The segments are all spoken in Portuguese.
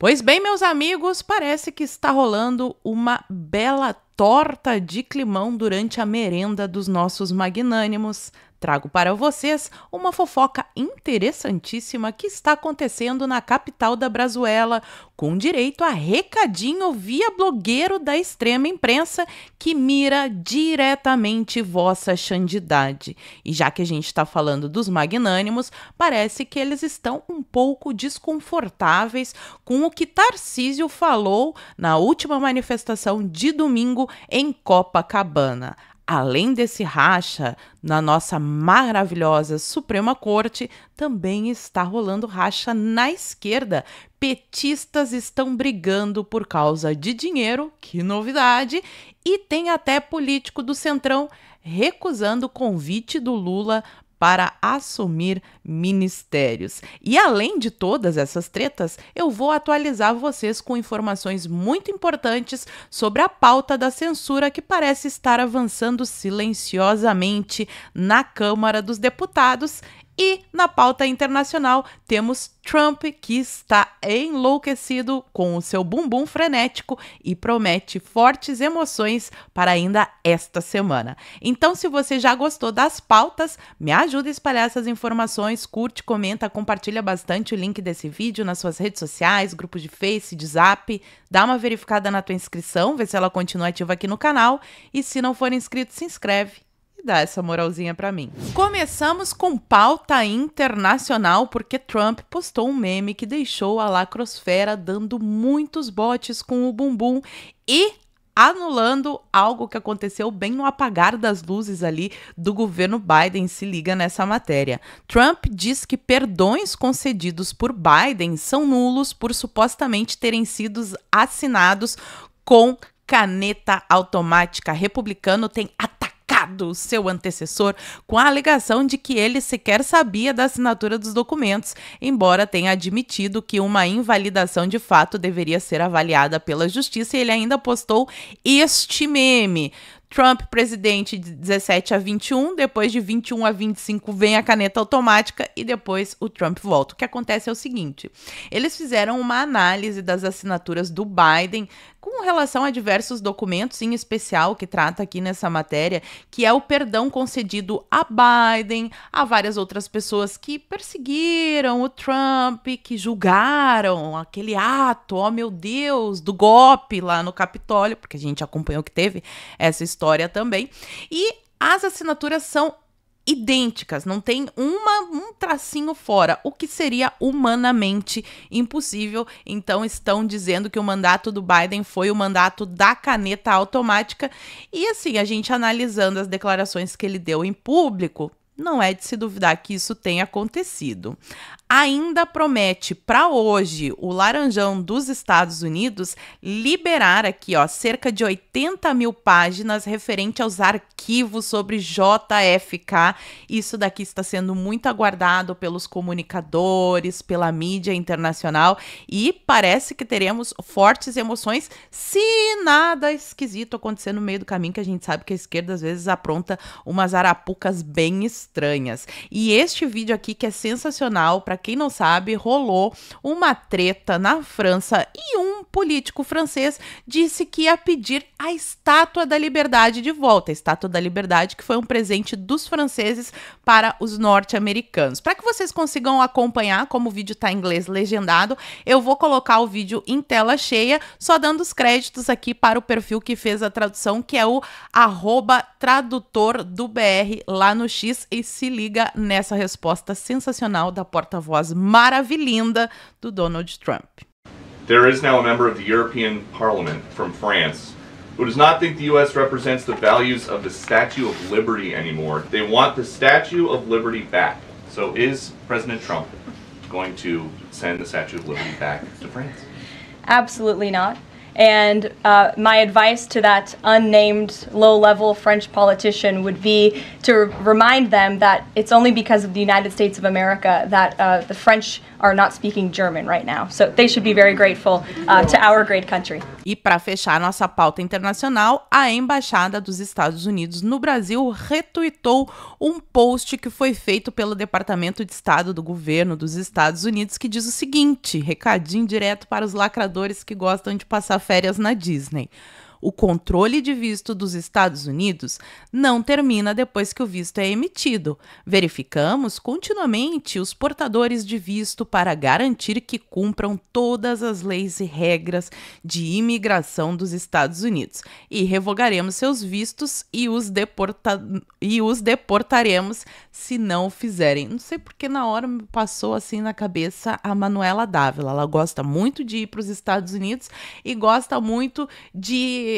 Pois bem, meus amigos, parece que está rolando uma bela torta de climão durante a merenda dos nossos magnânimos. Trago para vocês uma fofoca interessantíssima que está acontecendo na capital da Brazuela, com direito a recadinho via blogueiro da extrema imprensa que mira diretamente vossa xandidade. E já que a gente está falando dos magnânimos, parece que eles estão um pouco desconfortáveis com o que Tarcísio falou na última manifestação de domingo em Copacabana. Além desse racha na nossa maravilhosa Suprema Corte, também está rolando racha na esquerda. Petistas estão brigando por causa de dinheiro, que novidade, e tem até político do Centrão recusando o convite do Lula para assumir ministérios. E além de todas essas tretas, eu vou atualizar vocês com informações muito importantes sobre a pauta da censura que parece estar avançando silenciosamente na Câmara dos Deputados. E na pauta internacional temos Trump, que está enlouquecido com o seu bumbum frenético e promete fortes emoções para ainda esta semana. Então, se você já gostou das pautas, me ajuda a espalhar essas informações, curte, comenta, compartilha bastante o link desse vídeo nas suas redes sociais, grupos de Face, de Zap, dá uma verificada na tua inscrição, vê se ela continua ativa aqui no canal e se não for inscrito, se inscreve. Dá essa moralzinha pra mim. Começamos com pauta internacional porque Trump postou um meme que deixou a lacrosfera dando muitos botes com o bumbum e anulando algo que aconteceu bem no apagar das luzes ali do governo Biden. Se liga nessa matéria. Trump diz que perdões concedidos por Biden são nulos por supostamente terem sido assinados com caneta automática. Republicano tem o seu antecessor com a alegação de que ele sequer sabia da assinatura dos documentos, embora tenha admitido que uma invalidação de fato deveria ser avaliada pela justiça, e ele ainda postou este meme. Trump, presidente de 17 a 21, depois de 21 a 25 vem a caneta automática e depois o Trump volta. O que acontece é o seguinte, eles fizeram uma análise das assinaturas do Biden com relação a diversos documentos, em especial que trata aqui nessa matéria, que é o perdão concedido a Biden, a várias outras pessoas que perseguiram o Trump, que julgaram aquele ato, oh meu Deus, do golpe lá no Capitólio, porque a gente acompanhou que teve essa história também, e as assinaturas são idênticas, não tem um tracinho fora, o que seria humanamente impossível. Então estão dizendo que o mandato do Biden foi o mandato da caneta automática e assim, a gente analisando as declarações que ele deu em público, não é de se duvidar que isso tenha acontecido. Ainda promete para hoje o Laranjão dos Estados Unidos liberar aqui, ó, cerca de 80 mil páginas referente aos arquivos sobre JFK. Isso daqui está sendo muito aguardado pelos comunicadores, pela mídia internacional e parece que teremos fortes emoções se nada esquisito acontecer no meio do caminho, que a gente sabe que a esquerda às vezes apronta umas arapucas bem estranhas. E este vídeo aqui que é sensacional, para quem não sabe, rolou uma treta na França e um político francês disse que ia pedir a Estátua da Liberdade de volta. A Estátua da Liberdade que foi um presente dos franceses para os norte-americanos. Para que vocês consigam acompanhar, como o vídeo está em inglês legendado, eu vou colocar o vídeo em tela cheia, só dando os créditos aqui para o perfil que fez a tradução, que é o @tradutordobr lá no X, e se liga nessa resposta sensacional da porta-voz maravilhinda do Donald Trump. There is now a member of the European Parliament from France who does not think the U.S. represents the values of the Statue of Liberty anymore. They want the Statue of Liberty back. So is President Trump going to send the Statue of Liberty back to France? Absolutely not. And my advice to that unnamed low-level French politician would be to remind them that it's only because of the United States of America that the French are not speaking German right now. So they should be very grateful to our great country. E para fechar nossa pauta internacional, a Embaixada dos Estados Unidos no Brasil retuitou um post que foi feito pelo Departamento de Estado do Governo dos Estados Unidos que diz o seguinte, recadinho direto para os lacradores que gostam de passar férias na Disney. O controle de visto dos Estados Unidos não termina depois que o visto é emitido. Verificamos continuamente os portadores de visto para garantir que cumpram todas as leis e regras de imigração dos Estados Unidos e revogaremos seus vistos e os deportaremos se não o fizerem. Não sei porque na hora me passou assim na cabeça a Manuela Dávila. Ela gosta muito de ir para os Estados Unidos e gosta muito de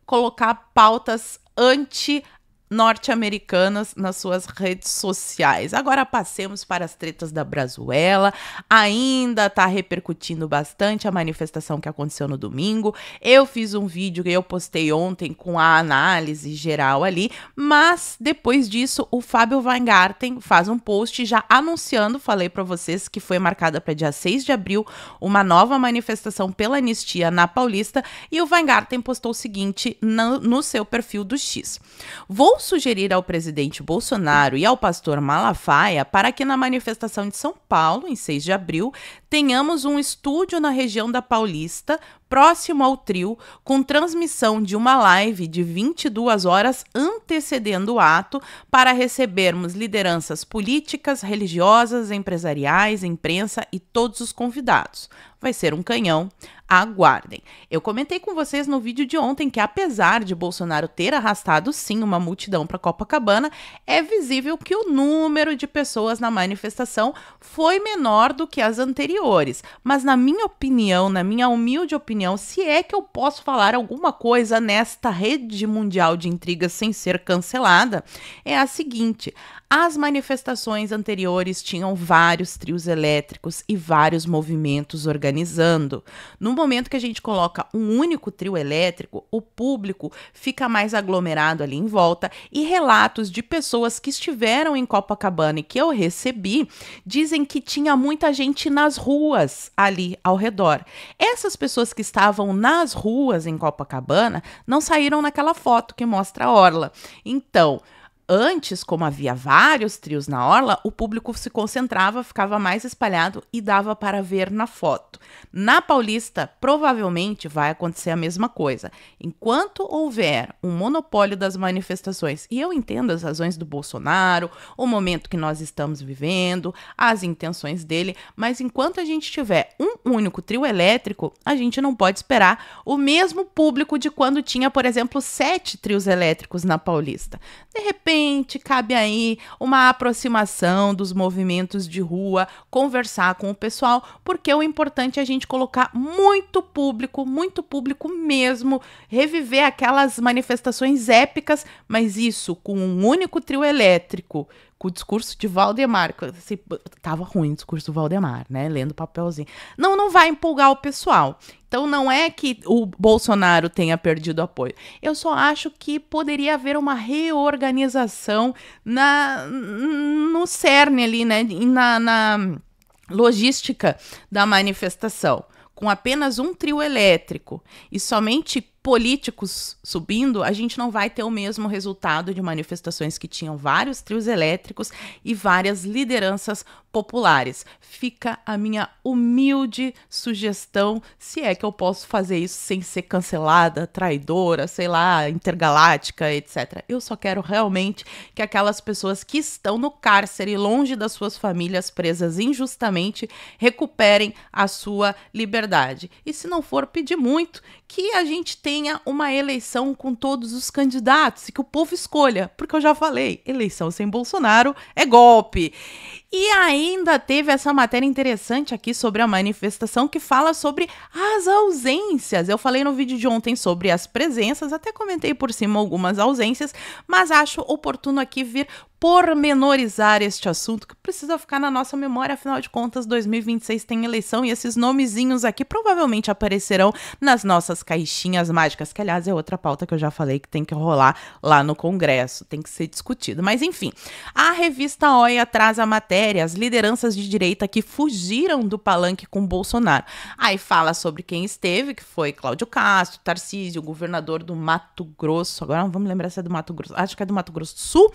colocar pautas anti-norte-americanas nas suas redes sociais. Agora passemos para as tretas da Brazuela. Ainda está repercutindo bastante a manifestação que aconteceu no domingo. Eu fiz um vídeo que eu postei ontem com a análise geral ali, mas depois disso o Fábio Weingarten faz um post já anunciando, falei para vocês que foi marcada para dia 6 de abril, uma nova manifestação pela anistia na Paulista, e o Weingarten postou o seguinte no seu perfil do X. Vou sugerir ao presidente Bolsonaro e ao pastor Malafaia para que na manifestação de São Paulo, em 6 de abril, tenhamos um estúdio na região da Paulista, próximo ao trio, com transmissão de uma live de 22 horas antecedendo o ato para recebermos lideranças políticas, religiosas, empresariais, imprensa e todos os convidados. Vai ser um canhão. Aguardem. Eu comentei com vocês no vídeo de ontem que, apesar de Bolsonaro ter arrastado sim uma multidão para Copacabana, é visível que o número de pessoas na manifestação foi menor do que as anteriores. Mas na minha opinião, na minha humilde opinião, se é que eu posso falar alguma coisa nesta rede mundial de intrigas sem ser cancelada, é a seguinte: as manifestações anteriores tinham vários trios elétricos e vários movimentos organizando. No momento que a gente coloca um único trio elétrico, o público fica mais aglomerado ali em volta, e relatos de pessoas que estiveram em Copacabana e que eu recebi dizem que tinha muita gente nas ruas ali ao redor. Essas pessoas que estavam nas ruas em Copacabana não saíram naquela foto que mostra a orla. Então, antes, como havia vários trios na orla, o público se concentrava, ficava mais espalhado e dava para ver na foto. Na Paulista, provavelmente vai acontecer a mesma coisa. Enquanto houver um monopólio das manifestações, e eu entendo as razões do Bolsonaro, o momento que nós estamos vivendo, as intenções dele, mas enquanto a gente tiver um único trio elétrico, a gente não pode esperar o mesmo público de quando tinha, por exemplo, 7 trios elétricos na Paulista. De repente, cabe aí uma aproximação dos movimentos de rua, conversar com o pessoal, porque o importante é a gente colocar muito público mesmo, reviver aquelas manifestações épicas, mas isso com um único trio elétrico, com o discurso de Valdemar. Tava ruim o discurso do Valdemar, né? Lendo papelzinho. Não vai empolgar o pessoal. Então não é que o Bolsonaro tenha perdido apoio. Eu só acho que poderia haver uma reorganização no cerne ali, né? Na logística da manifestação. Com apenas um trio elétrico e somente políticos subindo, a gente não vai ter o mesmo resultado de manifestações que tinham vários trios elétricos e várias lideranças populares. Fica a minha humilde sugestão, se é que eu posso fazer isso sem ser cancelada, traidora, sei lá, intergaláctica, etc. Eu só quero realmente que aquelas pessoas que estão no cárcere, longe das suas famílias, presas injustamente, recuperem a sua liberdade. E se não for pedir muito, que a gente tenha uma eleição com todos os candidatos e que o povo escolha, porque eu já falei, eleição sem Bolsonaro é golpe. E ainda teve essa matéria interessante aqui sobre a manifestação que fala sobre as ausências. Eu falei no vídeo de ontem sobre as presenças, até comentei por cima algumas ausências, mas acho oportuno aqui vir pormenorizar este assunto que precisa ficar na nossa memória, afinal de contas 2026 tem eleição e esses nomezinhos aqui provavelmente aparecerão nas nossas caixinhas mágicas, que aliás é outra pauta que eu já falei que tem que rolar lá no Congresso, tem que ser discutido, mas enfim, a revista OIA traz a matéria matéria as lideranças de direita que fugiram do palanque com Bolsonaro. Aí fala sobre quem esteve, que foi Cláudio Castro, Tarcísio, o governador do Mato Grosso, agora não vamos lembrar se é do Mato Grosso, acho que é do Mato Grosso do Sul,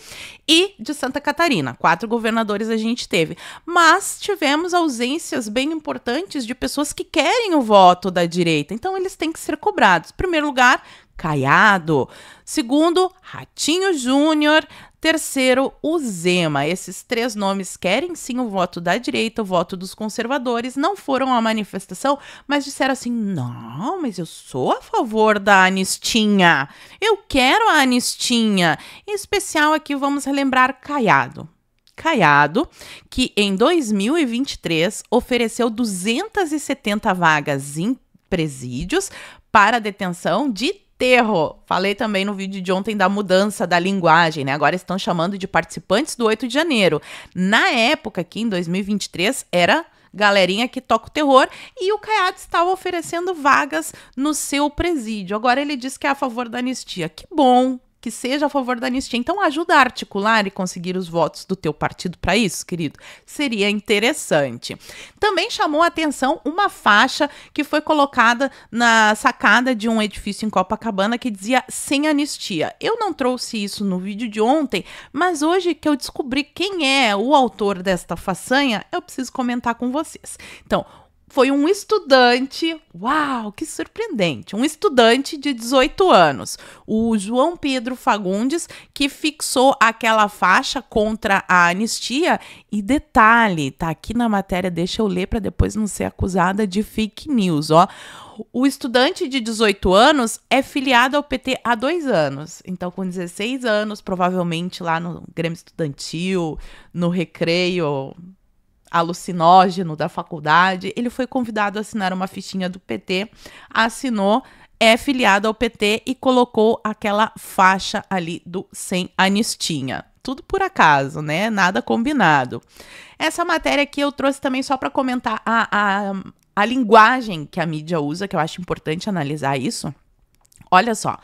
e de Santa Catarina. 4 governadores a gente teve. Mas tivemos ausências bem importantes de pessoas que querem o voto da direita. Então eles têm que ser cobrados. Em primeiro lugar, Caiado. Segundo, Ratinho Júnior. Terceiro, o Zema. Esses 3 nomes querem sim o voto da direita, o voto dos conservadores, não foram à manifestação, mas disseram assim, não, mas eu sou a favor da anistinha, eu quero a anistinha. Em especial aqui vamos relembrar Caiado. Caiado, que em 2023 ofereceu 270 vagas em presídios para detenção de enterro. Falei também no vídeo de ontem da mudança da linguagem, né? Agora estão chamando de participantes do 8 de janeiro. Na época, aqui em 2023, era galerinha que toca o terror e o Caiado estava oferecendo vagas no seu presídio. Agora ele diz que é a favor da anistia. Que bom que seja a favor da anistia. Então ajuda a articular e conseguir os votos do teu partido para isso, querido. Seria interessante. Também chamou a atenção uma faixa que foi colocada na sacada de um edifício em Copacabana que dizia sem anistia. Eu não trouxe isso no vídeo de ontem, mas hoje que eu descobri quem é o autor desta façanha, eu preciso comentar com vocês. Então, foi um estudante, uau, que surpreendente, um estudante de 18 anos, o João Pedro Fagundes, que fixou aquela faixa contra a anistia. E detalhe, tá aqui na matéria, deixa eu ler para depois não ser acusada de fake news, ó. O estudante de 18 anos é filiado ao PT há 2 anos. Então, com 16 anos, provavelmente lá no Grêmio Estudantil, no recreio alucinógeno da faculdade, ele foi convidado a assinar uma fichinha do PT, assinou, é filiado ao PT e colocou aquela faixa ali do sem anistinha. Tudo por acaso, né? Nada combinado. Essa matéria aqui eu trouxe também só para comentar a linguagem que a mídia usa, que eu acho importante analisar isso. Olha só,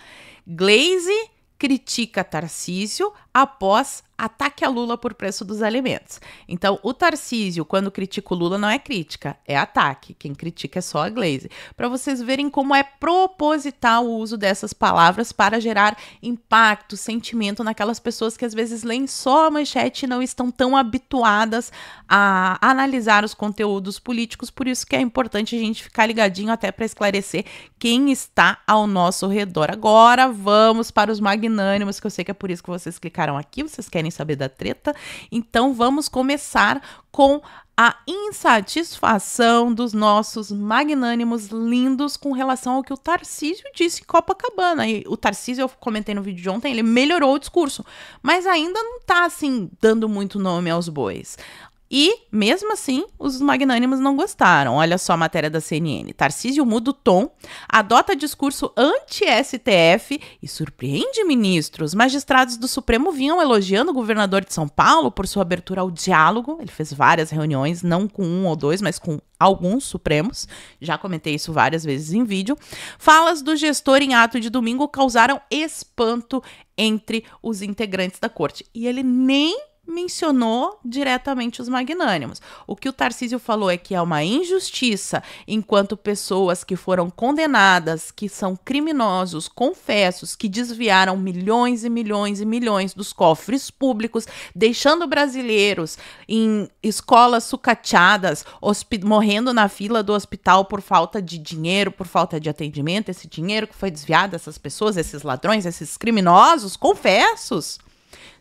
Glaze critica Tarcísio após ataque a Lula por preço dos alimentos. Então, o Tarcísio, quando critica o Lula, não é crítica, é ataque. Quem critica é só a Glaze. Para vocês verem como é proposital o uso dessas palavras para gerar impacto, sentimento naquelas pessoas que às vezes leem só a manchete e não estão tão habituadas a analisar os conteúdos políticos. Por isso que é importante a gente ficar ligadinho até para esclarecer quem está ao nosso redor. Agora, vamos para os magnânimos, que eu sei que é por isso que vocês clicaram aqui, vocês querem saber da treta, então vamos começar com a insatisfação dos nossos magnânimos lindos com relação ao que o Tarcísio disse em Copacabana. E o Tarcísio, eu comentei no vídeo de ontem, ele melhorou o discurso, mas ainda não tá assim dando muito nome aos bois. E, mesmo assim, os magnânimos não gostaram. Olha só a matéria da CNN. Tarcísio muda o tom, adota discurso anti-STF e surpreende ministros. Magistrados do Supremo vinham elogiando o governador de São Paulo por sua abertura ao diálogo. Ele fez várias reuniões, não com 1 ou 2, mas com alguns supremos. Já comentei isso várias vezes em vídeo. Falas do gestor em ato de domingo causaram espanto entre os integrantes da corte. E ele nem mencionou diretamente os magnânimos. O que o Tarcísio falou é que é uma injustiça enquanto pessoas que foram condenadas, que são criminosos, confessos, que desviaram milhões e milhões e milhões dos cofres públicos, deixando brasileiros em escolas sucateadas, morrendo na fila do hospital por falta de dinheiro, por falta de atendimento. Esse dinheiro que foi desviado, essas pessoas, esses ladrões, esses criminosos, confessos,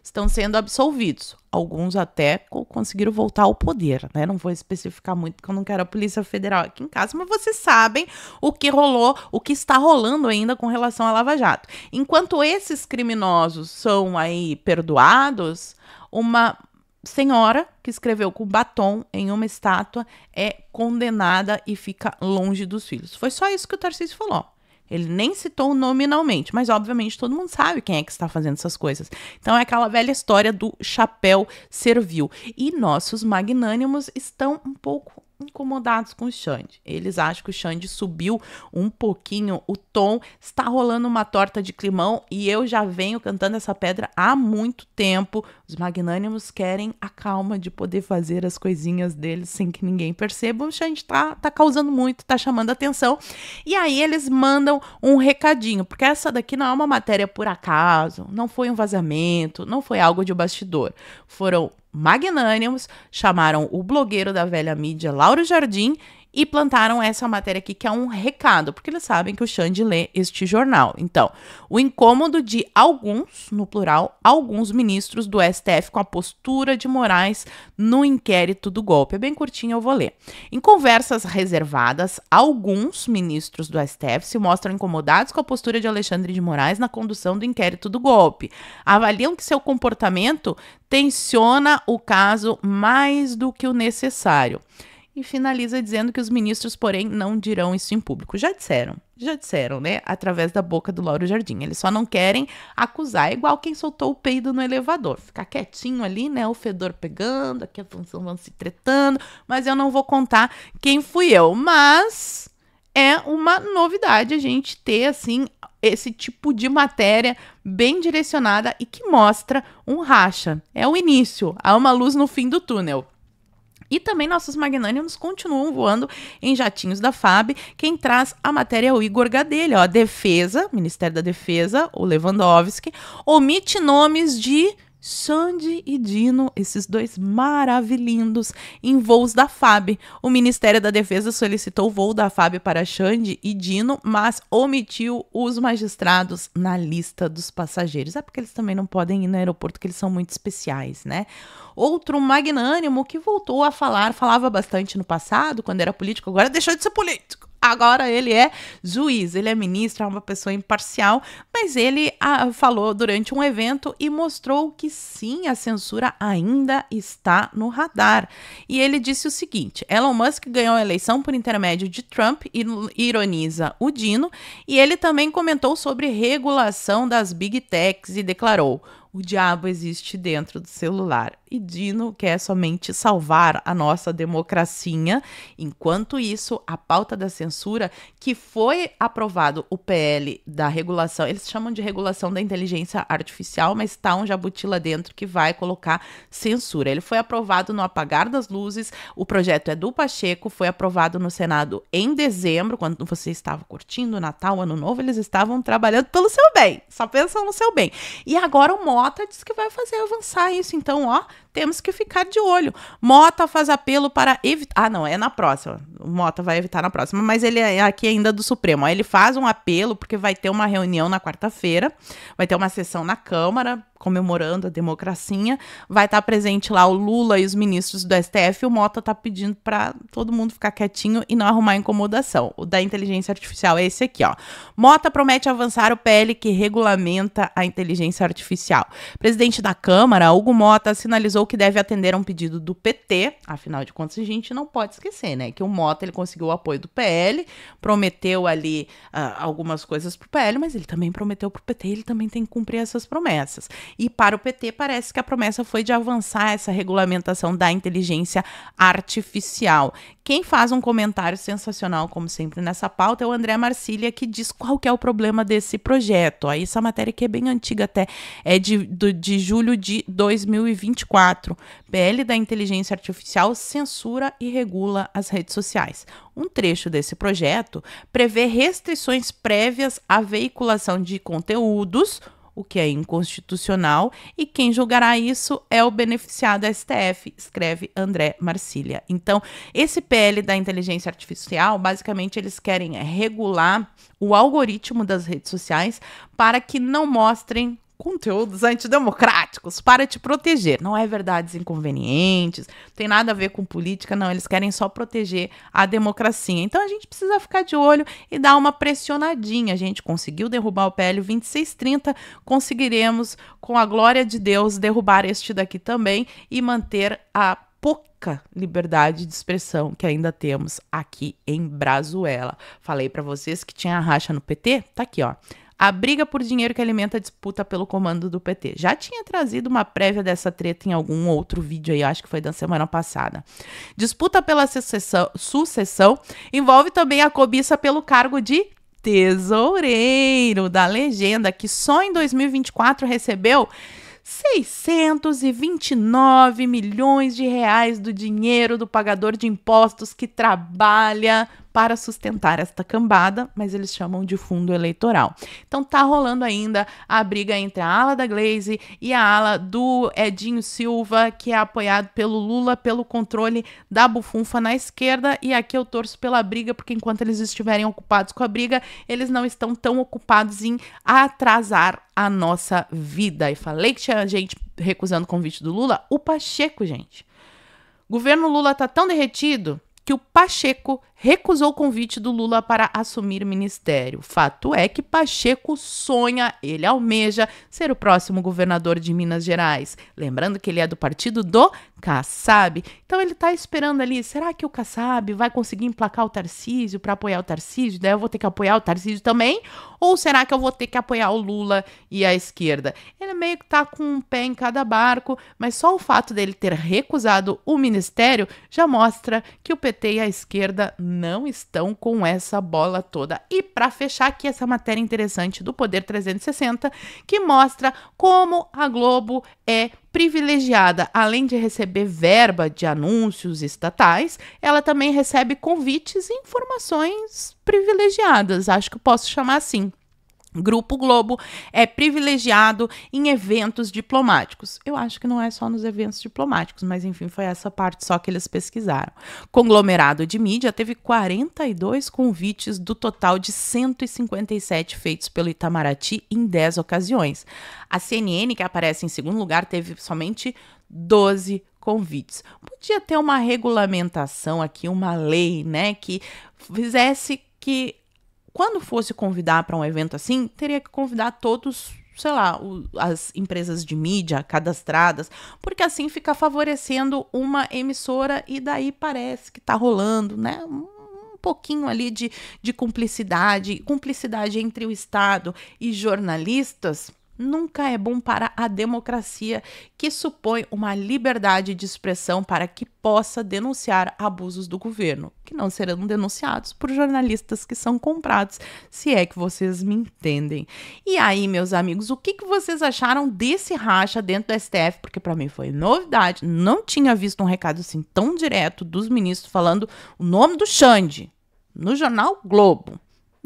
estão sendo absolvidos. Alguns até conseguiram voltar ao poder, né? Não vou especificar muito, porque eu não quero a Polícia Federal aqui em casa, mas vocês sabem o que rolou, o que está rolando ainda com relação à Lava Jato. Enquanto esses criminosos são aí perdoados, uma senhora que escreveu com batom em uma estátua é condenada e fica longe dos filhos. Foi só isso que o Tarcísio falou. Ele nem citou nominalmente, mas obviamente todo mundo sabe quem é que está fazendo essas coisas. Então é aquela velha história do chapéu servil. E nossos magnânimos estão um pouco incomodados com o Xande. Eles acham que o Xande subiu um pouquinho o tom, está rolando uma torta de climão e eu já venho cantando essa pedra há muito tempo. Os magnânimos querem a calma de poder fazer as coisinhas deles sem que ninguém perceba. O Xande tá causando muito, tá chamando atenção. E aí eles mandam um recadinho, porque essa daqui não é uma matéria por acaso, não foi um vazamento, não foi algo de bastidor. Foram magnânimos, chamaram o blogueiro da velha mídia, Lauro Jardim, e plantaram essa matéria aqui, que é um recado, porque eles sabem que o Xande lê este jornal. Então, o incômodo de alguns, no plural, alguns ministros do STF com a postura de Moraes no inquérito do golpe. É bem curtinho, eu vou ler. Em conversas reservadas, alguns ministros do STF se mostram incomodados com a postura de Alexandre de Moraes na condução do inquérito do golpe. Avaliam que seu comportamento tensiona o caso mais do que o necessário. E finaliza dizendo que os ministros, porém, não dirão isso em público. Já disseram, né? Através da boca do Lauro Jardim. Eles só não querem acusar. É igual quem soltou o peido no elevador. Ficar quietinho ali, né? O fedor pegando, aqui a função vão se tretando. Mas eu não vou contar quem fui eu. Mas é uma novidade a gente ter, assim, esse tipo de matéria bem direcionada e que mostra um racha. É o início. Há uma luz no fim do túnel. E também nossos magnânimos continuam voando em jatinhos da FAB. Quem traz a matéria é o Igor Gadelha. Ó, a Defesa, Ministério da Defesa, o Lewandowski, omite nomes de Xande e Dino, esses dois maravilhindos, em voos da FAB. O Ministério da Defesa solicitou o voo da FAB para Xande e Dino, mas omitiu os magistrados na lista dos passageiros. É porque eles também não podem ir no aeroporto, porque eles são muito especiais, né? Outro magnânimo que voltou a falava bastante no passado, quando era político, agora deixou de ser político. Agora ele é juiz, ele é ministro, é uma pessoa imparcial, mas ele falou durante um evento e mostrou que sim, a censura ainda está no radar. E ele disse o seguinte: Elon Musk ganhou a eleição por intermédio de Trump e ironiza o Dino, e ele também comentou sobre regulação das Big Techs e declarou: o diabo existe dentro do celular. E Dino quer somente salvar a nossa democracia. Enquanto isso, a pauta da censura, que foi aprovado o PL da regulação, eles chamam de regulação da inteligência artificial, mas está um jabuti lá dentro que vai colocar censura. Ele foi aprovado no apagar das luzes, o projeto é do Pacheco, foi aprovado no Senado em dezembro, quando você estava curtindo o Natal, Ano Novo, eles estavam trabalhando pelo seu bem, só pensam no seu bem. E agora o Mota diz que vai fazer avançar isso, então, ó, temos que ficar de olho. Mota faz apelo para evitar... Ah, não, é na próxima. O Mota vai evitar na próxima, mas ele é aqui ainda do Supremo. Ó, ele faz um apelo porque vai ter uma reunião na quarta-feira, vai ter uma sessão na Câmara, comemorando a democracia. Vai estar presente lá o Lula e os ministros do STF. O Mota tá pedindo para todo mundo ficar quietinho e não arrumar incomodação. O da inteligência artificial é esse aqui, ó. Mota promete avançar o PL que regulamenta a inteligência artificial. Presidente da Câmara, Hugo Mota, sinalizou que deve atender a um pedido do PT. Afinal de contas, a gente não pode esquecer, né? Que o Mota, ele conseguiu o apoio do PL, prometeu ali algumas coisas pro PL, mas ele também prometeu pro PT, ele também tem que cumprir essas promessas. E para o PT parece que a promessa foi de avançar essa regulamentação da inteligência artificial. Quem faz um comentário sensacional, como sempre, nessa pauta é o André Marcília, que diz qual que é o problema desse projeto. Aí essa matéria aqui é bem antiga até, é de julho de 2024. PL da inteligência artificial censura e regula as redes sociais. Um trecho desse projeto prevê restrições prévias à veiculação de conteúdos, o que é inconstitucional, e quem julgará isso é o beneficiado STF, escreve André Marcília. Então, esse PL da inteligência artificial, basicamente, eles querem regular o algoritmo das redes sociais para que não mostrem conteúdos antidemocráticos para te proteger. Não é verdades inconvenientes, tem nada a ver com política, não. Eles querem só proteger a democracia. Então a gente precisa ficar de olho e dar uma pressionadinha. A gente conseguiu derrubar o PL 2630, conseguiremos, com a glória de Deus, derrubar este daqui também e manter a pouca liberdade de expressão que ainda temos aqui em Brazuela. Falei para vocês que tinha racha no PT? Tá aqui, ó. A briga por dinheiro que alimenta a disputa pelo comando do PT. Já tinha trazido uma prévia dessa treta em algum outro vídeo aí, acho que foi da semana passada. Disputa pela sucessão envolve também a cobiça pelo cargo de tesoureiro da legenda, que só em 2024 recebeu 629 milhões de reais do dinheiro do pagador de impostos que trabalha para sustentar esta cambada, mas eles chamam de fundo eleitoral. Então tá rolando ainda a briga entre a ala da Glaze e a ala do Edinho Silva, que é apoiado pelo Lula, pelo controle da bufunfa na esquerda, e aqui eu torço pela briga, porque enquanto eles estiverem ocupados com a briga, eles não estão tão ocupados em atrasar a nossa vida. E falei que tinha gente recusando o convite do Lula, o Pacheco, gente. O governo Lula tá tão derretido que o Pacheco recusou o convite do Lula para assumir o ministério. Fato é que Pacheco sonha, ele almeja ser o próximo governador de Minas Gerais. Lembrando que ele é do partido do Kassab. Então ele tá esperando ali, será que o Kassab vai conseguir emplacar o Tarcísio para apoiar o Tarcísio? Daí eu vou ter que apoiar o Tarcísio também? Ou será que eu vou ter que apoiar o Lula e a esquerda? Ele meio que tá com um pé em cada barco, mas só o fato dele ter recusado o ministério já mostra que o PT e a esquerda não estão com essa bola toda. E para fechar aqui essa matéria interessante do Poder 360, que mostra como a Globo é privilegiada. Além de receber verba de anúncios estatais, ela também recebe convites e informações privilegiadas, acho que eu posso chamar assim. Grupo Globo é privilegiado em eventos diplomáticos. Eu acho que não é só nos eventos diplomáticos, mas enfim, foi essa parte só que eles pesquisaram. Conglomerado de mídia teve 42 convites do total de 157 feitos pelo Itamaraty em 10 ocasiões. A CNN, que aparece em segundo lugar, teve somente 12 convites. Podia ter uma regulamentação aqui, uma lei, né, que fizesse que quando fosse convidar para um evento assim, teria que convidar todos, sei lá, as empresas de mídia cadastradas, porque assim fica favorecendo uma emissora e daí parece que tá rolando, né? Um pouquinho ali de cumplicidade entre o Estado e jornalistas. Nunca é bom para a democracia, que supõe uma liberdade de expressão para que possa denunciar abusos do governo, que não serão denunciados por jornalistas que são comprados, se é que vocês me entendem. E aí, meus amigos, o que vocês acharam desse racha dentro do STF? Porque para mim foi novidade, não tinha visto um recado assim tão direto dos ministros falando o nome do Xande no jornal Globo.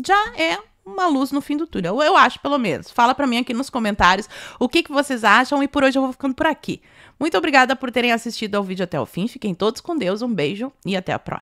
Já é uma luz no fim do túnel, eu acho, pelo menos. Fala pra mim aqui nos comentários o que vocês acham, e por hoje eu vou ficando por aqui. Muito obrigada por terem assistido ao vídeo até o fim, fiquem todos com Deus, um beijo e até a próxima.